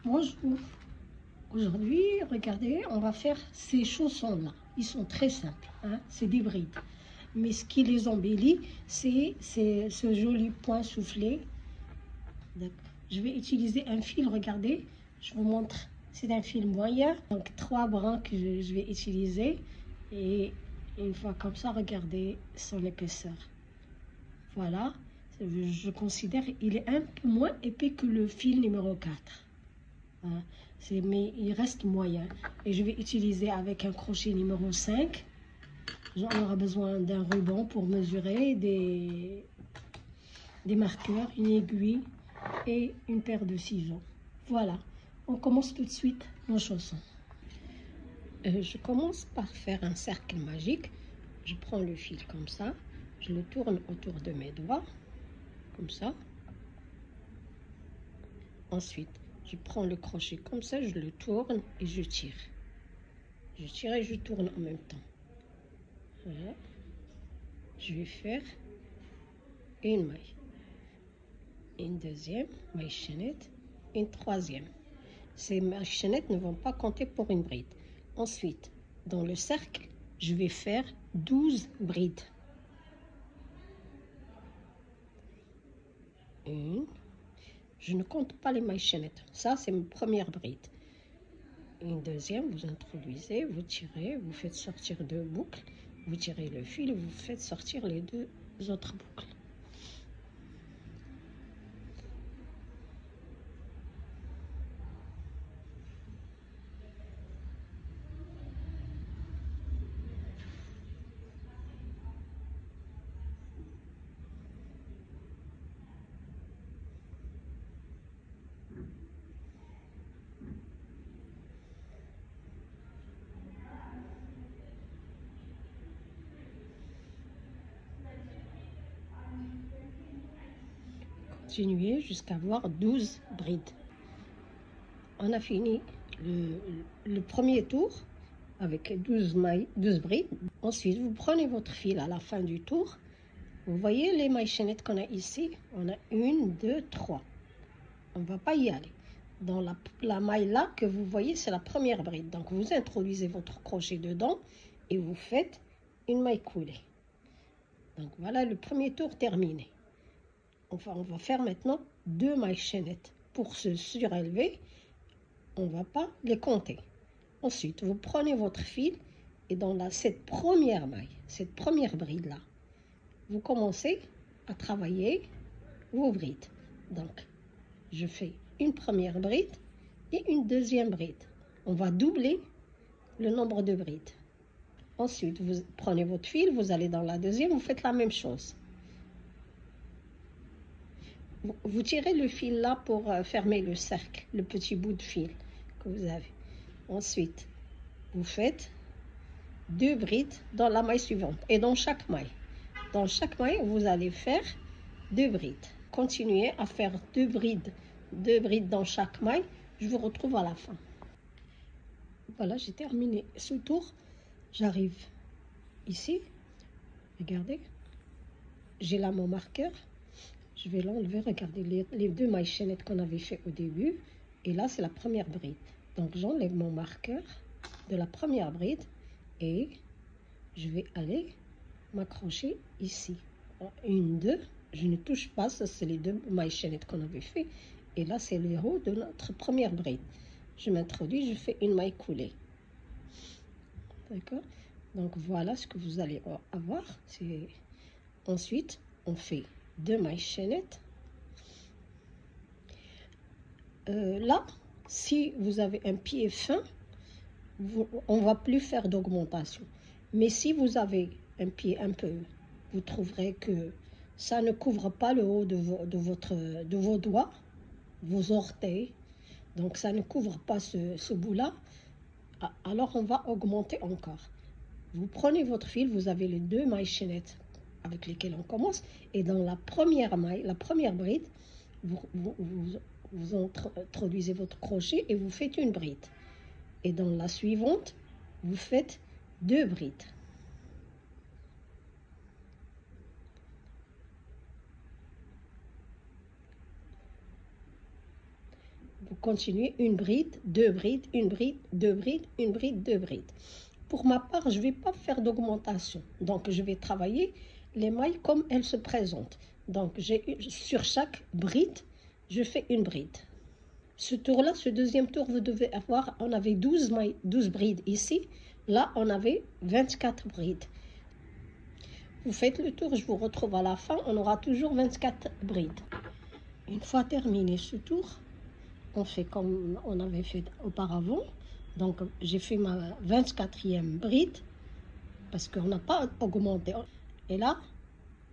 Bonjour. Aujourd'hui, regardez, on va faire ces chaussons-là. Ils sont très simples, hein? C'est des brides. Mais ce qui les embellit, c'est ce joli point soufflé. Je vais utiliser un fil, regardez, je vous montre. C'est un fil moyen, donc 3 brins que je vais utiliser. Et une fois comme ça, regardez son épaisseur. Voilà, je considère qu'il est un peu moins épais que le fil numéro 4. Mais il reste moyen. Et je vais utiliser avec un crochet numéro 5. On aura besoin d'un ruban pour mesurer, des marqueurs, une aiguille et une paire de ciseaux. Voilà, on commence tout de suite nos chaussons. Je commence par faire un cercle magique. Je prends le fil comme ça, je le tourne autour de mes doigts, comme ça. Ensuite, je prends le crochet comme ça, je le tourne et je tire. Je tire et je tourne en même temps. Voilà. Je vais faire une maille, une deuxième maille chaînette, une troisième. Ces mailles chaînettes ne vont pas compter pour une bride. Ensuite, dans le cercle, je vais faire 12 brides. Une. Je ne compte pas les mailles chaînettes. Ça, c'est ma première bride. Une deuxième, vous introduisez, vous tirez, vous faites sortir 2 boucles. Vous tirez le fil et vous faites sortir les 2 autres boucles. Continuez jusqu'à avoir 12 brides. On a fini le premier tour avec 12 mailles, 12 brides. Ensuite, vous prenez votre fil à la fin du tour. Vous voyez les mailles chaînettes qu'on a ici? On a 1, 2, 3. On ne va pas y aller. Dans la maille là que vous voyez, c'est la première bride. Donc, vous introduisez votre crochet dedans et vous faites une maille coulée. Donc, voilà le premier tour terminé. Enfin, on va faire maintenant 2 mailles chaînettes. Pour se surélever, on ne va pas les compter. Ensuite, vous prenez votre fil et dans cette première maille, cette première bride là, vous commencez à travailler vos brides. Donc, je fais une première bride et une deuxième bride. On va doubler le nombre de brides. Ensuite, vous prenez votre fil, vous allez dans la deuxième, vous faites la même chose. Vous tirez le fil là pour fermer le cercle, le petit bout de fil que vous avez. Ensuite, vous faites 2 brides dans la maille suivante et dans chaque maille. Dans chaque maille, vous allez faire 2 brides. Continuez à faire 2 brides dans chaque maille. Je vous retrouve à la fin. Voilà, j'ai terminé ce tour. J'arrive ici. Regardez. J'ai là mon marqueur. Je vais l'enlever. Regardez les 2 mailles chaînettes qu'on avait fait au début. Et là, c'est la première bride. Donc, j'enlève mon marqueur de la première bride et je vais aller m'accrocher ici. 1, 2, je ne touche pas, ça c'est les 2 mailles chaînettes qu'on avait fait. Et là, c'est le haut de notre première bride. Je m'introduis, je fais une maille coulée. D'accord? Donc, voilà ce que vous allez avoir. Ensuite, on fait 2 mailles chaînettes. Là, si vous avez un pied fin, on ne va plus faire d'augmentation. Mais si vous avez un pied un peu, vous trouverez que ça ne couvre pas le haut de vos doigts, vos orteils. Donc, ça ne couvre pas ce bout-là. Alors, on va augmenter encore. Vous prenez votre fil, vous avez les 2 mailles chaînettes avec lesquelles on commence. Et dans la première maille, la première bride, vous introduisez votre crochet et vous faites une bride. Et dans la suivante, vous faites 2 brides. Vous continuez une bride, deux brides, une bride, deux brides, une bride, deux brides. Pour ma part, je ne vais pas faire d'augmentation. Donc, je vais travailler les mailles comme elles se présentent. Donc, sur chaque bride, je fais une bride. Ce tour-là, ce deuxième tour, vous devez avoir, on avait 12 mailles, 12 brides ici. Là, on avait 24 brides. Vous faites le tour, je vous retrouve à la fin, on aura toujours 24 brides. Une fois terminé ce tour, on fait comme on avait fait auparavant. Donc, j'ai fait ma 24e bride parce qu'on n'a pas augmenté. Et là,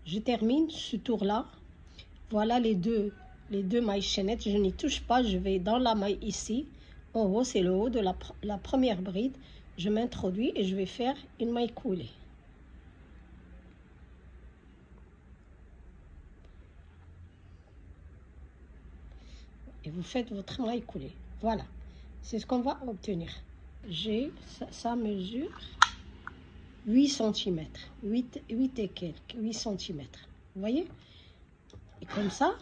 je termine ce tour-là. Voilà les deux mailles chaînettes. Je n'y touche pas. Je vais dans la maille ici. En haut, c'est le haut de la première bride. Je m'introduis et je vais faire une maille coulée. Et vous faites votre maille coulée. Voilà. C'est ce qu'on va obtenir. Ça mesure 8 cm. 8 et quelques. 8 cm. Vous voyez? Et comme ça,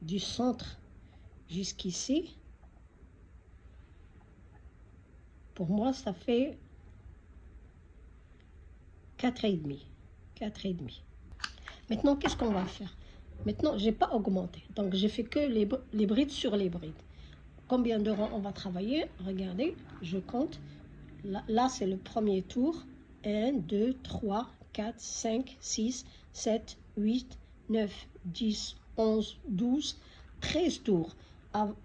du centre jusqu'ici, pour moi, ça fait 4,5. 4,5. Maintenant, qu'est-ce qu'on va faire? Maintenant, je n'ai pas augmenté. Donc, j'ai fait que les brides sur les brides. Combien de rangs on va travailler? Regardez, je compte. Là c'est le premier tour. 1, 2, 3, 4, 5, 6, 7, 8, 9, 10, 11, 12, 13 tours.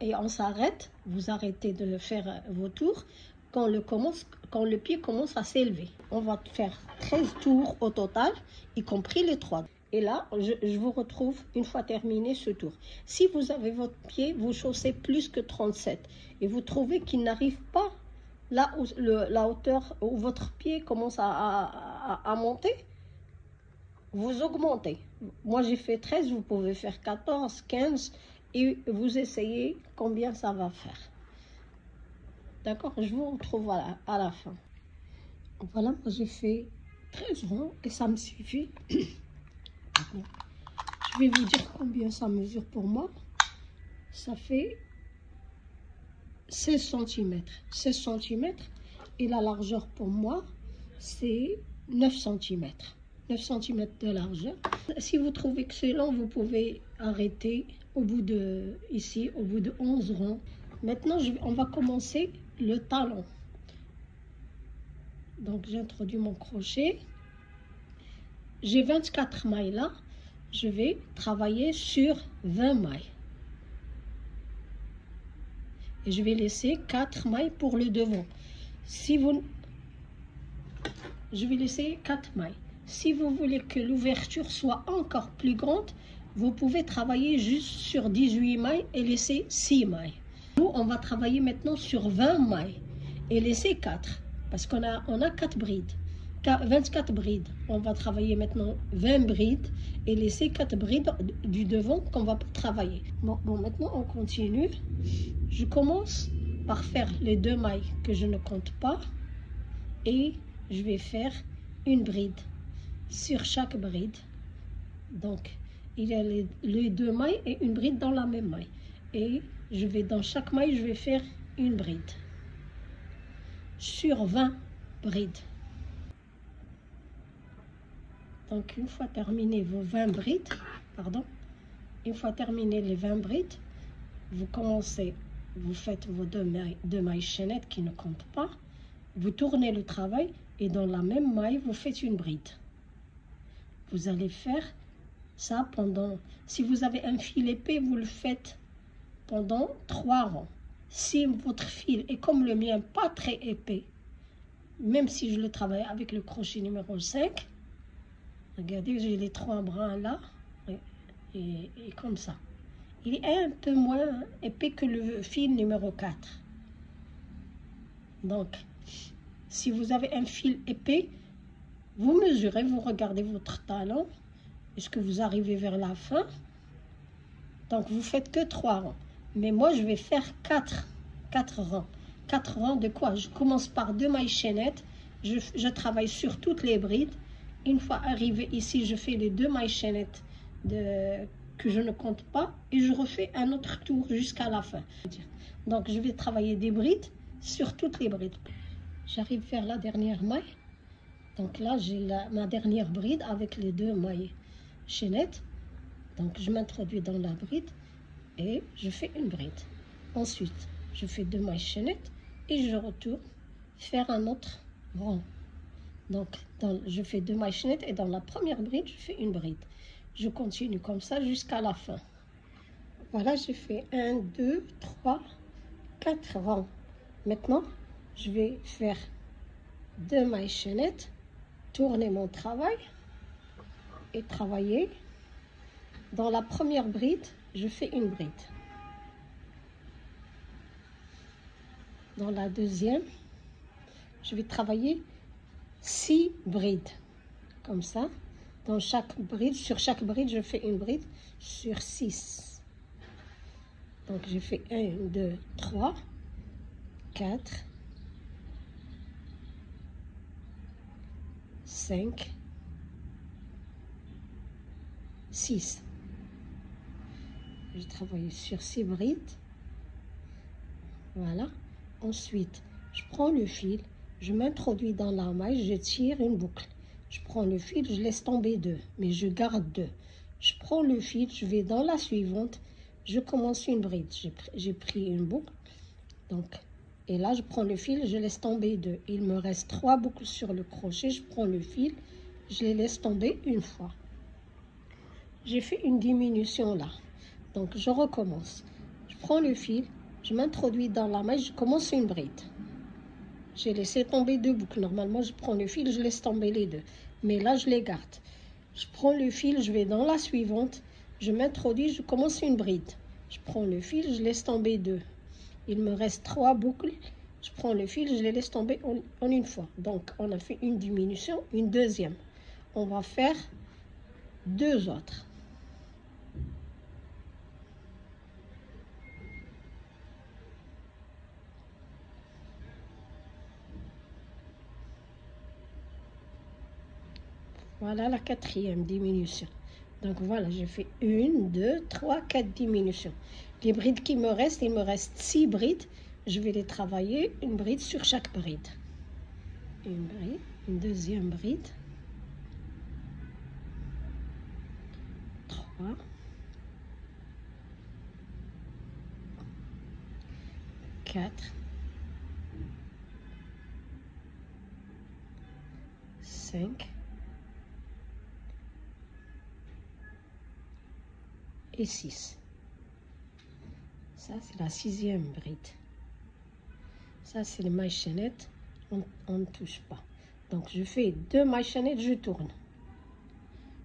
Et on s'arrête. Vous arrêtez de faire vos tours quand le pied commence à s'élever. On va faire 13 tours au total, y compris les 3. Et là, je vous retrouve une fois terminé ce tour. Si vous avez votre pied, vous chaussez plus que 37 et vous trouvez qu'il n'arrive pas là où la hauteur où votre pied commence à monter, vous augmentez. Moi, j'ai fait 13, vous pouvez faire 14, 15 et vous essayez combien ça va faire. D'accord? Je vous retrouve à la fin. Voilà, moi j'ai fait 13 rangs et ça me suffit. Je vais vous dire combien ça mesure pour moi. Ça fait 16 cm. 16 cm. Et la largeur pour moi, c'est 9 cm. 9 cm de largeur. Si vous trouvez que c'est long, vous pouvez arrêter au bout de 11 rangs. Maintenant, on va commencer le talon. Donc, j'introduis mon crochet. J'ai 24 mailles là, je vais travailler sur 20 mailles. Et je vais laisser 4 mailles pour le devant. Je vais laisser 4 mailles. Si vous voulez que l'ouverture soit encore plus grande, vous pouvez travailler juste sur 18 mailles et laisser 6 mailles. Nous, on va travailler maintenant sur 20 mailles et laisser 4, parce qu'on a 4 brides. 24 brides. On va travailler maintenant 20 brides et laisser 4 brides du devant qu'on va pas travailler. Bon, maintenant on continue. Je commence par faire les 2 mailles que je ne compte pas et je vais faire une bride sur chaque bride. Donc il y a les 2 mailles et une bride dans la même maille. Et dans chaque maille, je vais faire une bride sur 20 brides. Donc, une fois terminé vos 20 brides, une fois terminé les 20 brides, vous faites vos deux mailles chaînettes qui ne comptent pas, vous tournez le travail et dans la même maille, vous faites une bride. Vous allez faire ça si vous avez un fil épais, vous le faites pendant 3 rangs. Si votre fil est comme le mien, pas très épais, même si je le travaille avec le crochet numéro 5, regardez, j'ai les 3 brins là, et comme ça. Il est un peu moins épais que le fil numéro 4. Donc, si vous avez un fil épais, vous mesurez, vous regardez votre talon. Est-ce que vous arrivez vers la fin? Donc, vous faites que 3 rangs. Mais moi, je vais faire 4 rangs. 4 rangs de quoi? Je commence par 2 mailles chaînettes. Je travaille sur toutes les brides. Une fois arrivé ici, je fais les 2 mailles chaînettes que je ne compte pas et je refais un autre tour jusqu'à la fin. Donc je vais travailler des brides sur toutes les brides. J'arrive vers la dernière maille. Donc là j'ai ma dernière bride avec les 2 mailles chaînettes. Donc je m'introduis dans la bride et je fais une bride. Ensuite je fais 2 mailles chaînettes et je retourne faire un autre rang. Donc je fais 2 mailles chaînettes et dans la première bride je fais une bride. Je continue comme ça jusqu'à la fin. Voilà, j'ai fait 1, 2, 3, 4 rangs. Maintenant je vais faire 2 mailles chaînettes, tourner mon travail et travailler. Dans la première bride je fais une bride. Dans la deuxième je vais travailler 6 brides comme ça. Dans chaque bride, sur chaque bride je fais une bride sur 6. Donc j'ai fait 1, 2, 3, 4, 5, 6. J'ai travaillé sur 6 brides. Voilà. Ensuite je prends le fil, je m'introduis dans la maille, je tire une boucle. Je prends le fil, je laisse tomber 2, mais je garde 2. Je prends le fil, je vais dans la suivante, je commence une bride. J'ai pris une boucle, donc, et là je prends le fil, je laisse tomber 2. Il me reste 3 boucles sur le crochet, je prends le fil, je les laisse tomber une fois. J'ai fait une diminution là, donc je recommence. Je prends le fil, je m'introduis dans la maille, je commence une bride. J'ai laissé tomber 2 boucles. Normalement, je prends le fil, je laisse tomber les 2. Mais là, je les garde. Je prends le fil, je vais dans la suivante. Je m'introduis, je commence une bride. Je prends le fil, je laisse tomber 2. Il me reste 3 boucles. Je prends le fil, je les laisse tomber en une fois. Donc, on a fait une diminution, une deuxième. On va faire 2 autres. Voilà la 4e diminution. Donc voilà, j'ai fait 1, 2, 3, 4 diminutions. Les brides qui me restent, il me reste 6 brides. Je vais les travailler, une bride sur chaque bride. Une bride, une deuxième bride. 3. 4. 5. Et 6. Ça, c'est la 6e bride. Ça, c'est les mailles chaînettes. On ne touche pas. Donc, je fais 2 mailles chaînettes, je tourne.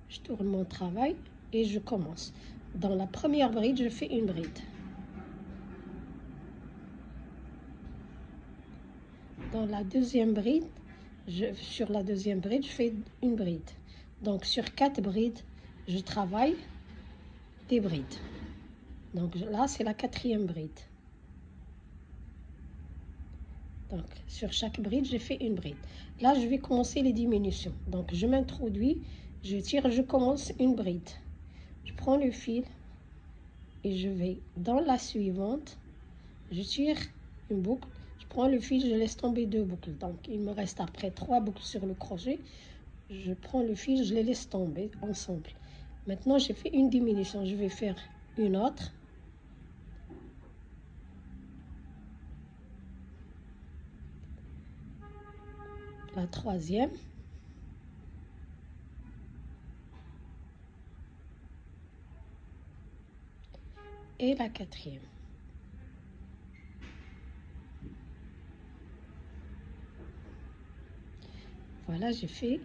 Je tourne mon travail et je commence. Dans la première bride, je fais une bride. Dans la deuxième bride, sur la deuxième bride, je fais une bride. Donc, sur 4 brides, je travaille des brides. Donc là, c'est la 4e bride. Donc, sur chaque bride, j'ai fait une bride. Là, je vais commencer les diminutions. Donc, je m'introduis, je tire, je commence une bride. Je prends le fil et je vais dans la suivante. Je tire une boucle. Je prends le fil, je laisse tomber 2 boucles. Donc, il me reste après 3 boucles sur le crochet. Je prends le fil, je les laisse tomber ensemble. Maintenant, j'ai fait une diminution. Je vais faire une autre. La 3e. Et la 4e. Voilà, j'ai fait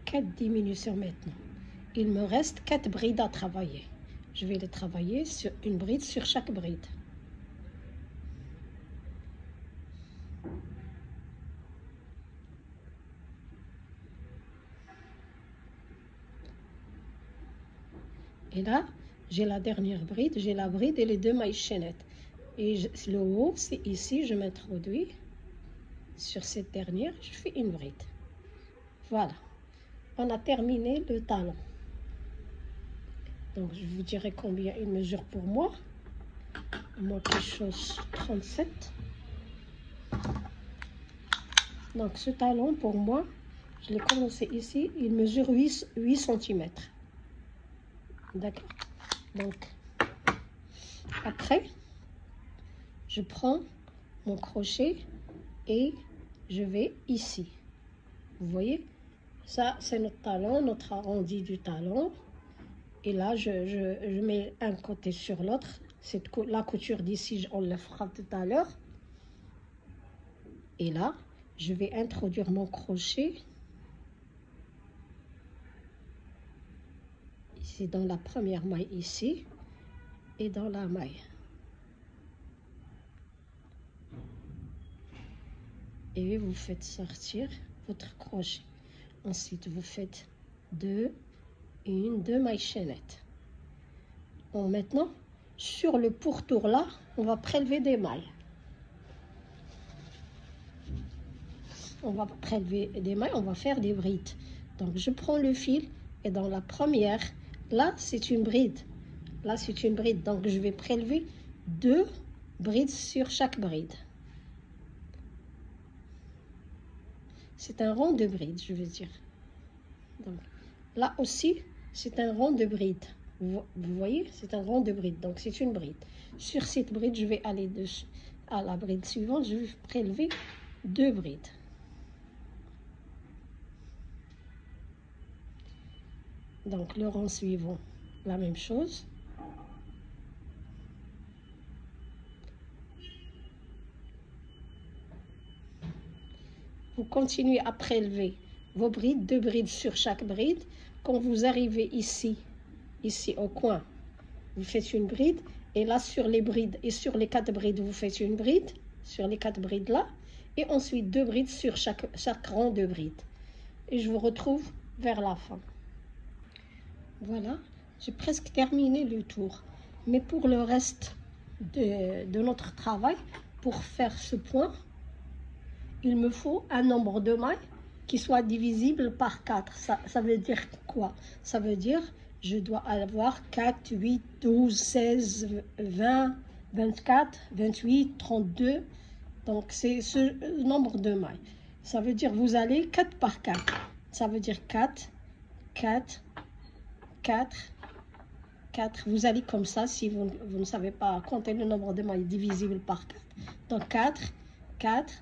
4 diminutions maintenant. Il me reste 4 brides à travailler. Je vais les travailler sur une bride sur chaque bride. Et là, j'ai la dernière bride, j'ai la bride et les 2 mailles chaînettes. Et le haut, c'est ici, je m'introduis sur cette dernière, je fais une bride. Voilà, on a terminé le talon. Donc je vous dirai combien il mesure pour moi. Moi qui chausse 37. Donc ce talon pour moi, je l'ai commencé ici, il mesure 8 cm. D'accord. Donc après, je prends mon crochet et je vais ici. Vous voyez, ça c'est notre talon, notre arrondi du talon. Et là, je mets un côté sur l'autre. La couture d'ici, on la fera tout à l'heure. Et là, je vais introduire mon crochet. Ici, dans la première maille ici. Et dans la maille. Et vous faites sortir votre crochet. Ensuite, vous faites deux mailles chaînettes. Bon, maintenant, sur le pourtour là, on va prélever des mailles. On va prélever des mailles, on va faire des brides. Donc, je prends le fil et dans la première, là, c'est une bride. Là, c'est une bride. Donc, je vais prélever 2 brides sur chaque bride. C'est un rond de bride, je veux dire. Donc, là aussi, c'est un rond de bride. Vous voyez, c'est un rond de bride. Donc, c'est une bride. Sur cette bride, je vais aller dessus. À la bride suivante, je vais prélever 2 brides. Donc, le rond suivant, la même chose. Vous continuez à prélever vos brides, 2 brides sur chaque bride. Quand vous arrivez ici au coin, vous faites une bride. Et là, sur les brides et sur les 4 brides, vous faites une bride. Sur les 4 brides là. Et ensuite, 2 brides sur chaque rang de brides. Et je vous retrouve vers la fin. Voilà, j'ai presque terminé le tour. Mais pour le reste de notre travail, pour faire ce point, il me faut un nombre de mailles qui soit divisible par 4. Ça veut dire quoi? Ça veut dire je dois avoir 4, 8, 12, 16, 20, 24, 28, 32. Donc, c'est ce nombre de mailles. Ça veut dire vous allez 4 par 4. Ça veut dire 4, 4, 4, 4. Vous allez comme ça si vous ne savez pas compter le nombre de mailles divisible par 4. Donc, 4, 4,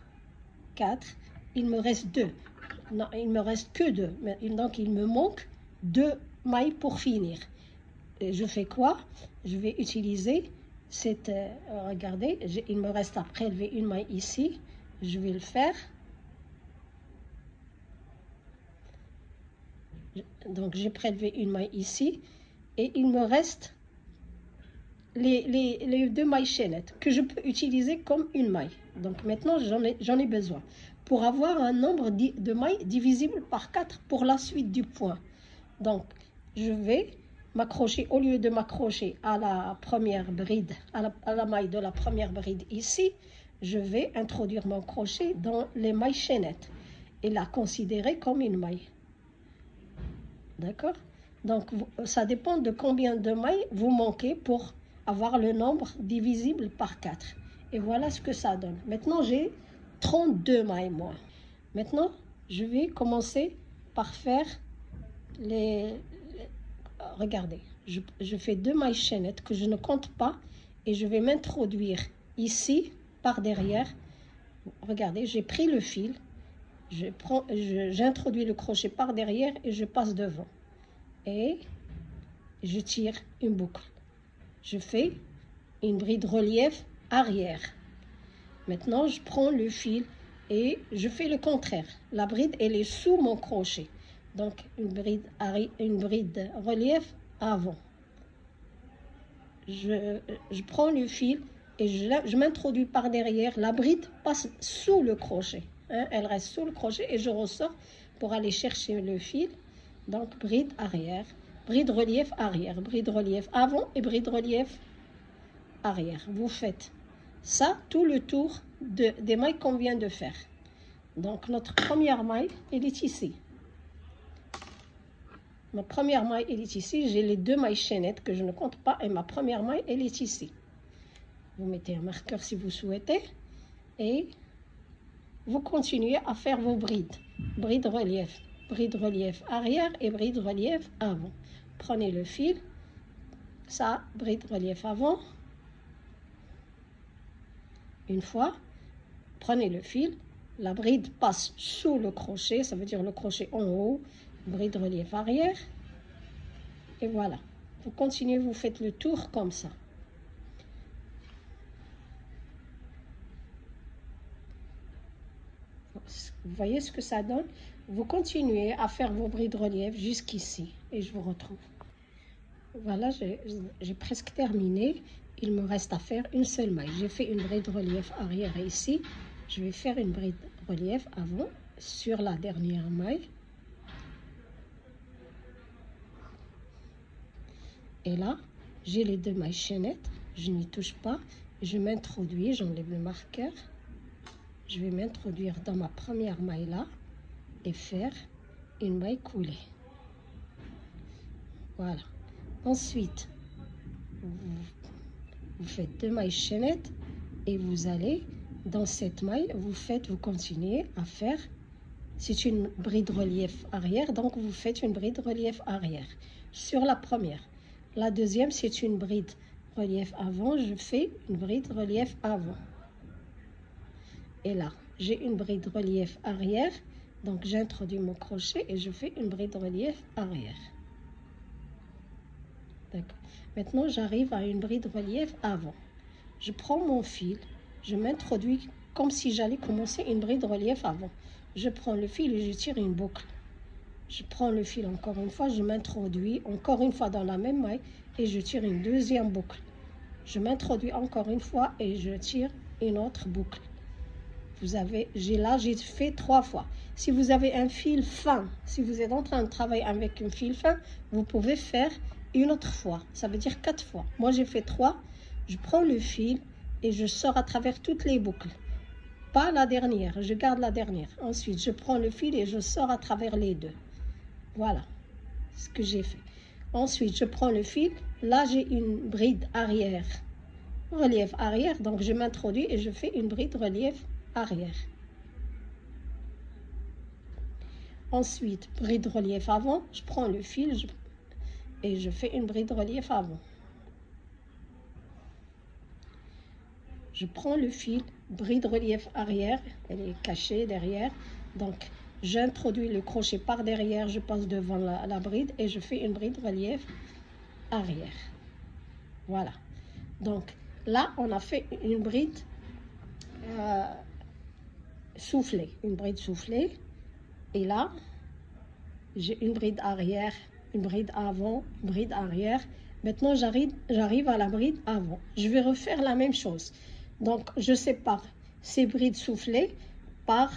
4. Il me reste 2. Non, il me reste que 2. Donc, il me manque 2 mailles pour finir. Et je fais quoi? Je vais utiliser cette... regardez, il me reste à prélever une maille ici. Je vais le faire. Donc, j'ai prélevé une maille ici. Et il me reste les 2 mailles chaînettes que je peux utiliser comme une maille. Donc, maintenant, j'en ai besoin. Pour avoir un nombre de mailles divisible par 4 pour la suite du point. Donc, je vais m'accrocher, au lieu de m'accrocher à la première bride, à la maille de la première bride ici, je vais introduire mon crochet dans les mailles chaînettes et la considérer comme une maille. D'accord? Donc, ça dépend de combien de mailles vous manquez pour avoir le nombre divisible par 4. Et voilà ce que ça donne. Maintenant, j'ai 32 mailles, moi. Maintenant, je vais commencer par faire regardez, je fais 2 mailles chaînettes que je ne compte pas et je vais m'introduire ici par derrière. Regardez, j'ai pris le fil, j'introduis le crochet par derrière et je passe devant et je tire une boucle. Je fais une bride relief arrière. Maintenant, je prends le fil et je fais le contraire. La bride, elle est sous mon crochet. Donc, une bride relief avant. Je prends le fil et je m'introduis par derrière. La bride passe sous le crochet. Hein, elle reste sous le crochet et je ressors pour aller chercher le fil. Donc, bride arrière, bride relief arrière, bride relief avant et bride relief arrière. Vous faites ça tout le tour des mailles qu'on vient de faire. Donc, notre première maille, elle est ici. Ma première maille, elle est ici. J'ai les 2 mailles chaînettes que je ne compte pas. Et ma première maille, elle est ici. Vous mettez un marqueur si vous souhaitez. Et vous continuez à faire vos brides. Bride relief arrière et bride relief avant. Prenez le fil. Ça, bride relief avant. Une fois, prenez le fil. La bride passe sous le crochet. Ça veut dire le crochet en haut. Bride relief arrière. Et voilà. Vous continuez, vous faites le tour comme ça. Vous voyez ce que ça donne? Vous continuez à faire vos brides relief jusqu'ici. Et je vous retrouve. Voilà, j'ai presque terminé. Il me reste à faire une seule maille. J'ai fait une bride relief arrière ici. Je vais faire une bride relief avant sur la dernière maille. Et là, j'ai les 2 mailles chaînettes. Je n'y touche pas. Je m'introduis, j'enlève le marqueur. Je vais m'introduire dans ma première maille là et faire une maille coulée. Voilà. Ensuite, vous faites 2 mailles chaînettes et vous allez dans cette maille, vous continuez à faire, c'est une bride relief arrière, donc vous faites une bride relief arrière sur la première. La deuxième, c'est une bride relief avant, je fais une bride relief avant. Et là, j'ai une bride relief arrière, donc j'introduis mon crochet et je fais une bride relief arrière. D'accord. Maintenant, j'arrive à une bride relief avant. Je prends mon fil, je m'introduis comme si j'allais commencer une bride relief avant. Je prends le fil et je tire une boucle. Je prends le fil encore une fois, je m'introduis encore une fois dans la même maille et je tire une deuxième boucle. Je m'introduis encore une fois et je tire une autre boucle. J'ai fait 3 fois. Si vous avez un fil fin, si vous êtes en train de travailler avec un fil fin, vous pouvez faire une autre fois. Ça veut dire 4 fois. Moi, j'ai fait 3. Je prends le fil et je sors à travers toutes les boucles. Pas la dernière, je garde la dernière. Ensuite, je prends le fil et je sors à travers les 2. Voilà ce que j'ai fait. Ensuite, je prends le fil. Là, j'ai une bride arrière. Relief arrière. Donc, je m'introduis et je fais une bride relief arrière. Ensuite, bride relief avant, je prends le fil et je fais une bride relief avant. Je prends le fil, bride relief arrière, elle est cachée derrière, donc j'introduis le crochet par derrière, je passe devant la bride et je fais une bride relief arrière. Voilà. Donc là, on a fait une bride soufflée, une bride soufflée. Et là, j'ai une bride arrière, une bride avant, une bride arrière. Maintenant, j'arrive à la bride avant. Je vais refaire la même chose. Donc, je sépare ces brides soufflées par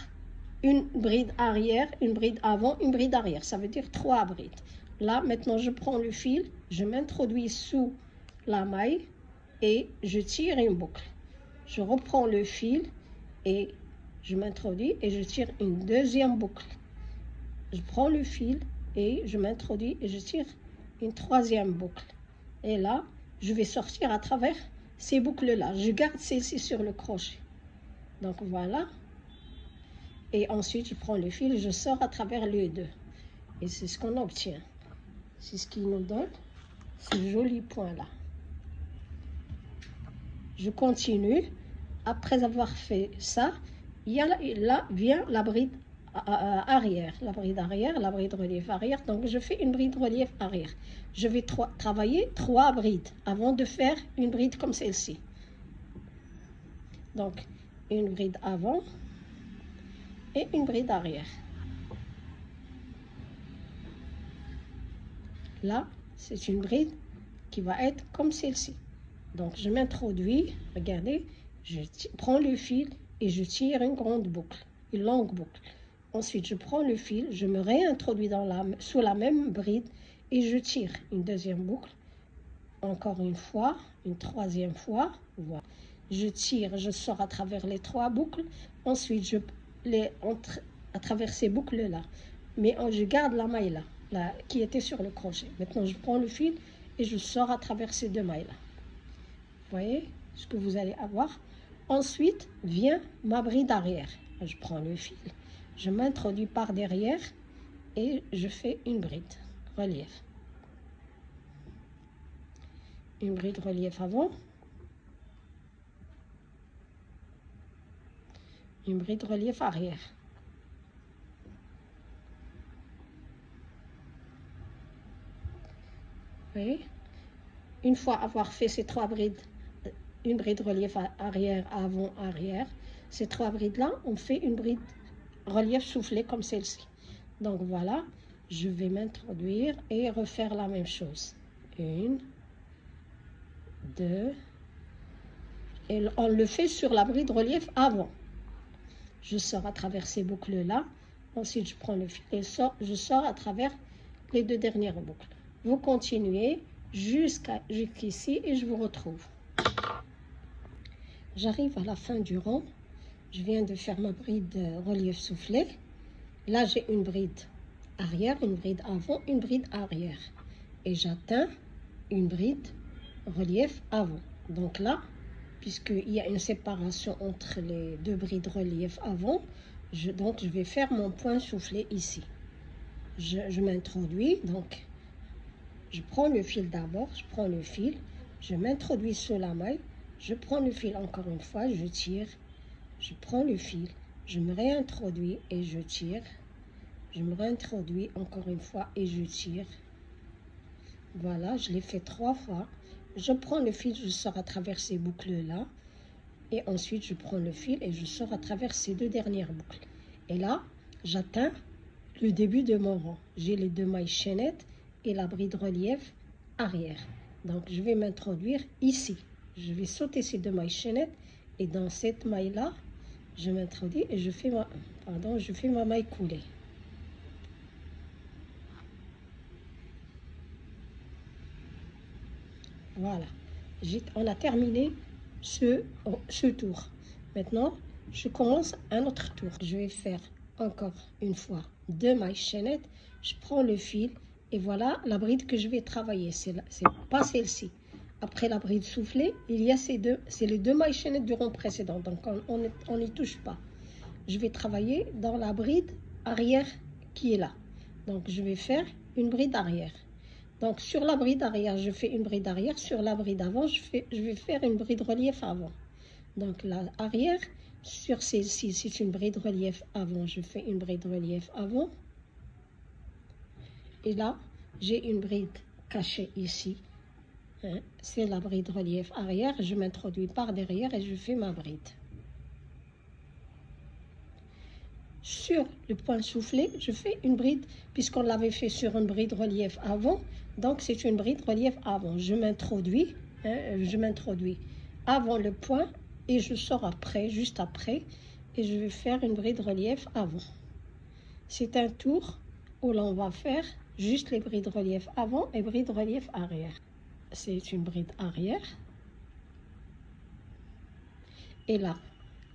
une bride arrière, une bride avant, une bride arrière. Ça veut dire 3 brides. Là, maintenant, je prends le fil, je m'introduis sous la maille et je tire une boucle. Je reprends le fil et je m'introduis et je tire une deuxième boucle. Je prends le fil et je m'introduis et je tire une troisième boucle. Et là, je vais sortir à travers ces boucles-là. Je garde celle-ci sur le crochet. Donc voilà. Et ensuite, je prends le fil et je sors à travers les 2. Et c'est ce qu'on obtient. C'est ce qui nous donne ce joli point-là. Je continue. Après avoir fait ça, là vient la bride arrière. La bride arrière, la bride relief arrière. Donc, je fais une bride relief arrière. Je vais travailler 3 brides avant de faire une bride comme celle-ci. Donc, une bride avant et une bride arrière. Là, c'est une bride qui va être comme celle-ci. Donc, je m'introduis, regardez, je prends le fil et je tire une grande boucle, une longue boucle. Ensuite, je prends le fil, je me réintroduis sous la même bride et je tire une deuxième boucle. Encore une fois, une troisième fois, voilà. Je tire, je sors à travers les 3 boucles. Ensuite, je les entre à travers ces boucles-là. Mais je garde la maille là. qui était sur le crochet. Maintenant, je prends le fil et je sors à travers ces deux mailles-là. Vous voyez ce que vous allez avoir. Ensuite, vient ma bride arrière. Je prends le fil, je m'introduis par derrière et je fais une bride relief. Une bride relief avant. Une bride relief arrière. Vous voyez? Une fois avoir fait ces trois brides, une bride relief arrière, avant, arrière, ces trois brides-là, on fait une bride relief soufflé comme celle-ci. Donc voilà, je vais m'introduire et refaire la même chose. Une, deux, et on le fait sur la bride relief avant. Je sors à travers ces boucles-là. Ensuite, je prends le fil et je sors à travers les deux dernières boucles. Vous continuez jusqu'ici et je vous retrouve. J'arrive à la fin du rang. Je viens de faire ma bride relief soufflé. Là, j'ai une bride arrière, une bride avant, une bride arrière. Et j'atteins une bride relief avant. Donc là, puisqu'il y a une séparation entre les deux brides relief avant, donc je vais faire mon point soufflé ici. Je m'introduis, donc je prends le fil d'abord, je prends le fil, je m'introduis sous la maille, je prends le fil encore une fois, je tire, je prends le fil, je me réintroduis et je tire, je me réintroduis encore une fois et je tire. Voilà, je l'ai fait 3 fois. Je prends le fil, je sors à travers ces boucles-là. Et ensuite, je prends le fil et je sors à travers ces deux dernières boucles. Et là, j'atteins le début de mon rang. J'ai les deux mailles chaînettes et la bride relief arrière. Donc, je vais m'introduire ici. Je vais sauter ces deux mailles chaînettes. Et dans cette maille-là, je m'introduis et je fais ma maille coulée. Voilà, on a terminé ce tour. Maintenant, je commence un autre tour. Je vais faire encore une fois 2 mailles chaînettes. Je prends le fil et voilà la bride que je vais travailler. C'est pas celle-ci. Après la bride soufflée, il y a c'est les 2 mailles chaînettes du rang précédent. Donc, on n'y touche pas. Je vais travailler dans la bride arrière qui est là. Donc, je vais faire une bride arrière. Donc, sur la bride arrière, je fais une bride arrière. Sur la bride avant, je vais faire une bride relief avant. Donc, la arrière, sur celle-ci, c'est une bride relief avant. Je fais une bride relief avant. Et là, j'ai une bride cachée ici. Hein, c'est la bride relief arrière. Je m'introduis par derrière et je fais ma bride. Sur le point soufflé, je fais une bride, puisqu'on l'avait fait sur une bride relief avant. Donc, c'est une bride relief avant. Je m'introduis avant le point et je sors après, juste après. Et je vais faire une bride relief avant. C'est un tour où l'on va faire juste les brides relief avant et bride relief arrière. C'est une bride arrière. Et là,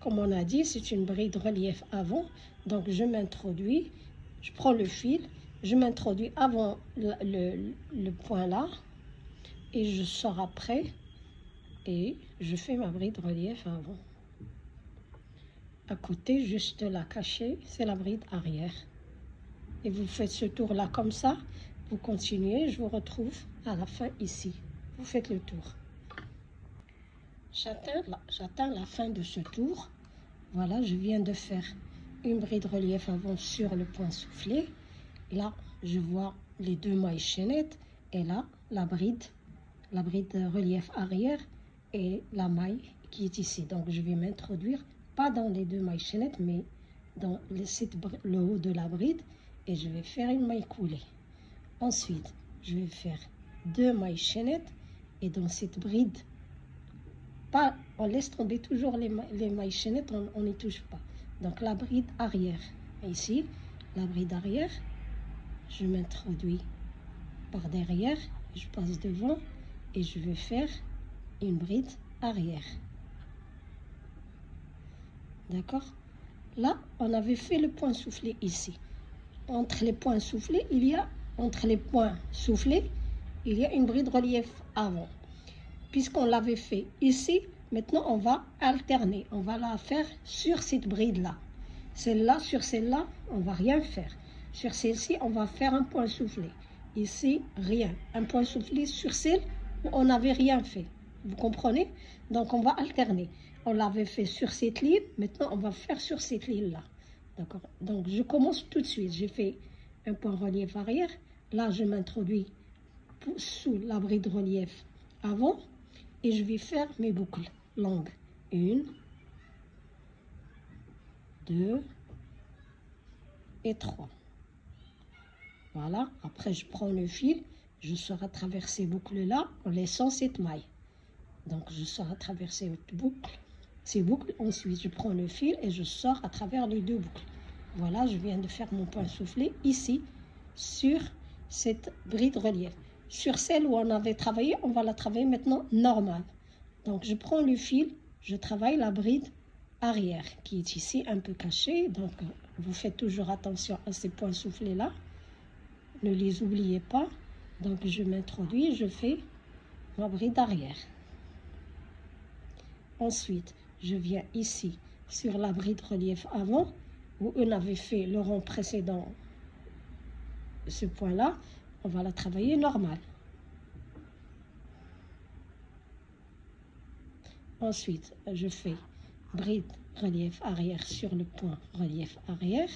comme on a dit, c'est une bride relief avant. Donc, je m'introduis, je prends le fil, je m'introduis avant le point là et je sors après et je fais ma bride relief avant. À côté, juste la cachée, c'est la bride arrière. Et vous faites ce tour-là comme ça, vous continuez, je vous retrouve à la fin ici. Vous faites le tour. J'atteins la fin de ce tour. Voilà, je viens de faire une bride relief avant sur le point soufflé. Là, je vois les 2 mailles chaînettes et là, la bride relief arrière et la maille qui est ici. Donc, je vais m'introduire, pas dans les 2 mailles chaînettes, mais dans le haut de la bride et je vais faire une maille coulée. Ensuite, je vais faire 2 mailles chaînettes et dans cette bride, on laisse tomber toujours les mailles chaînettes, on n'y touche pas. Donc la bride arrière, ici, la bride arrière, je m'introduis par derrière, je passe devant et je vais faire une bride arrière. D'accord? Là, on avait fait le point soufflé ici. Entre les points soufflés, il y a entre les points soufflés, il y a une bride relief avant. Puisqu'on l'avait fait ici, maintenant on va alterner. On va la faire sur cette bride-là. Celle-là, sur celle-là, on va rien faire. Sur celle-ci, on va faire un point soufflé. Ici, rien. Un point soufflé sur celle où on n'avait rien fait. Vous comprenez? Donc on va alterner. On l'avait fait sur cette ligne, maintenant on va faire sur cette ligne-là. D'accord? Donc je commence tout de suite. J'ai fait un point relief arrière. Là, je m'introduis sous la bride relief avant et je vais faire mes boucles longues. 1, 2 et 3. Voilà. Après, je prends le fil. Je sors à travers ces boucles-là en laissant cette maille. Donc, je sors à travers ces boucles. Ensuite, je prends le fil et je sors à travers les deux boucles. Voilà, je viens de faire mon point soufflé ici sur cette bride relief. Sur celle où on avait travaillé, on va la travailler maintenant normale. Donc, je prends le fil, je travaille la bride arrière qui est ici un peu cachée. Donc, vous faites toujours attention à ces points soufflés-là. Ne les oubliez pas. Donc, je m'introduis, je fais ma bride arrière. Ensuite, je viens ici sur la bride relief avant où on avait fait le rond précédent. Ce point-là, on va la travailler normale. Ensuite, je fais bride relief arrière sur le point relief arrière.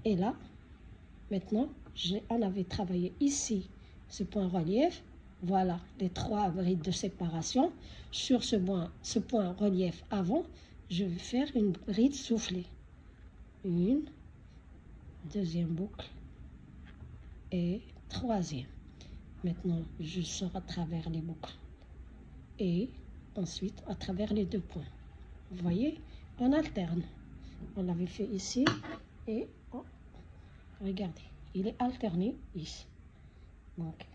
Et là, maintenant, on avait travaillé ici ce point relief. Voilà les 3 brides de séparation. Sur ce point relief avant, je vais faire une bride soufflée. Une, deuxième boucle et troisième. Maintenant, je sors à travers les boucles et ensuite à travers les 2 points. Vous voyez, on alterne. On l'avait fait ici et regardez, il est alterné ici. Donc,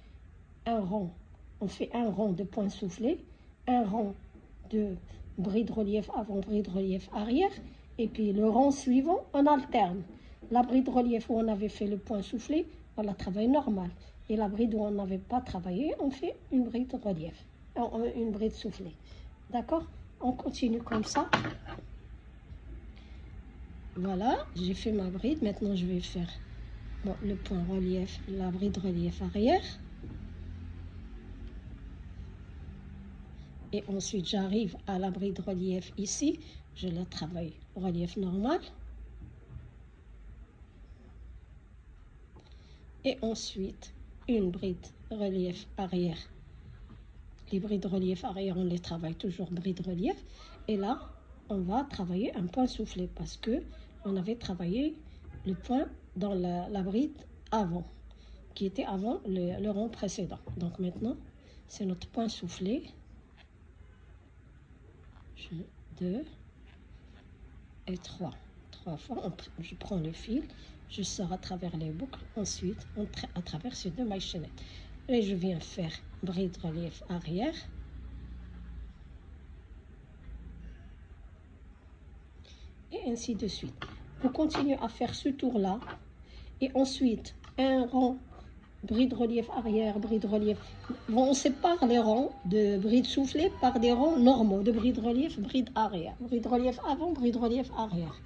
un rond, on fait un rond de points soufflés, un rond de bride relief avant, bride relief arrière, et puis le rond suivant, on alterne. La bride relief où on avait fait le point soufflé, on la travaille normal. Et la bride où on n'avait pas travaillé, on fait une bride relief, une bride soufflée. D'accord? On continue comme ça. Voilà, j'ai fait ma bride. Maintenant, je vais faire le point relief, la bride relief arrière. Et ensuite, j'arrive à la bride relief ici. Je la travaille relief normal. Et ensuite, une bride relief arrière. Les brides relief arrière, on les travaille toujours bride relief. Et là, on va travailler un point soufflé parce que on avait travaillé le point dans la bride avant, qui était avant le rond précédent. Donc maintenant, c'est notre point soufflé. 2 et 3. 3 fois, je prends le fil, je sors à travers les boucles, ensuite à travers ces 2 mailles chaînettes. Et je viens faire bride relief arrière. Et ainsi de suite. Vous continuez à faire ce tour-là. Et ensuite, un rond, bride relief arrière, bride relief. Bon, on sépare les ronds de bride soufflée par des ronds normaux de bride relief, bride arrière. Bride relief avant, bride relief arrière.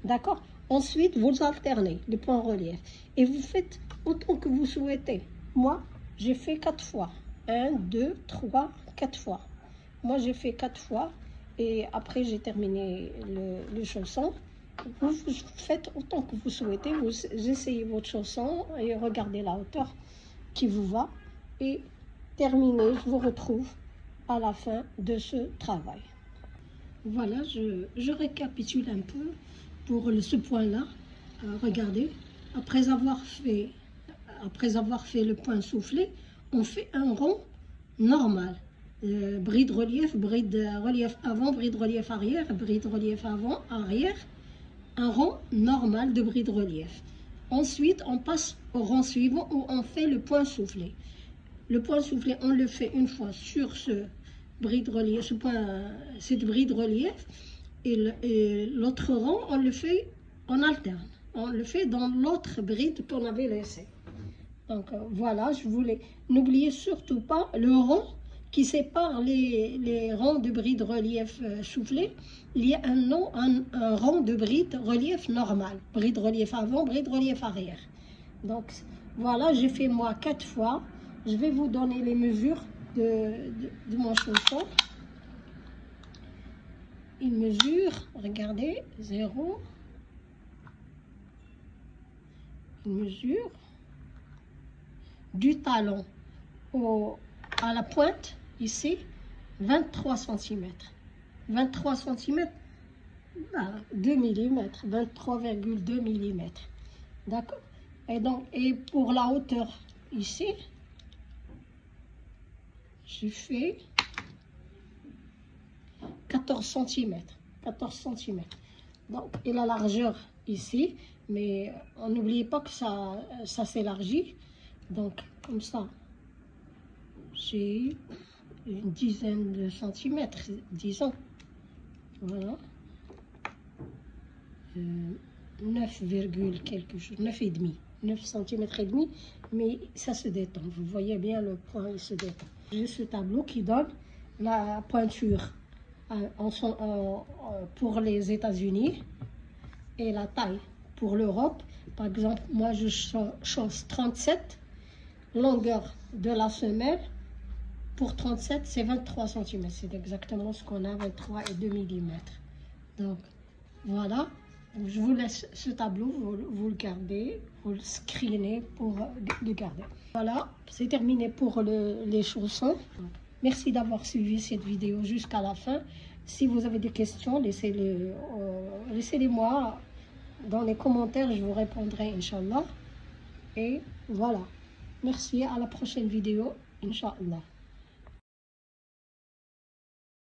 D'accord? Ensuite, vous alternez les points relief. Et vous faites autant que vous souhaitez. Moi, j'ai fait 4 fois. 1, 2, 3, 4 fois. Moi, j'ai fait 4 fois. Et après, j'ai terminé le chausson. Vous faites autant que vous souhaitez. Vous essayez votre chausson et regardez la hauteur qui vous va. Et terminez. Je vous retrouve à la fin de ce travail. Voilà, je récapitule un peu pour ce point-là. Regardez, après avoir fait le point soufflé, on fait un rond normal. Bride relief avant, bride relief arrière, bride relief avant, arrière. Un rond normal de bride relief. Ensuite, on passe au rond suivant où on fait le point soufflé. Le point soufflé, on le fait une fois sur cette bride relief, et l'autre rond, on le fait en alterne. On le fait dans l'autre bride qu'on avait laissée. Donc voilà, je voulais... N'oubliez surtout pas le rond qui sépare les rangs de bride relief soufflé. Il y a un rond de bride relief normal. Bride relief avant, bride relief arrière. Donc voilà, j'ai fait moi 4 fois. Je vais vous donner les mesures de mon chausson. Il mesure, regardez, 0. Il mesure du talon à la pointe, ici, 23 cm. 23 cm, 2 mm, 23,2 mm. D'accord? Et pour la hauteur, ici, je fais 14 cm. 14 cm. Donc, et la largeur ici, mais n'oubliez pas que ça s'élargit. Donc, comme ça, j'ai une dizaine de centimètres, disons. Voilà. 9, quelque chose, 9,5. 9 cm et demi, mais ça se détend. Vous voyez bien le point, il se détend. J'ai ce tableau qui donne la pointure pour les États-Unis et la taille pour l'Europe. Par exemple, moi je chausse 37, longueur de la semelle pour 37 c'est 23 cm. C'est exactement ce qu'on a, 23,2 mm. Donc voilà. Je vous laisse ce tableau, vous le gardez, vous le screenez pour le garder. Voilà, c'est terminé pour les chaussons. Merci d'avoir suivi cette vidéo jusqu'à la fin. Si vous avez des questions, laissez-les-moi dans les commentaires, je vous répondrai, Inch'Allah. Et voilà, merci, à la prochaine vidéo, Inch'Allah.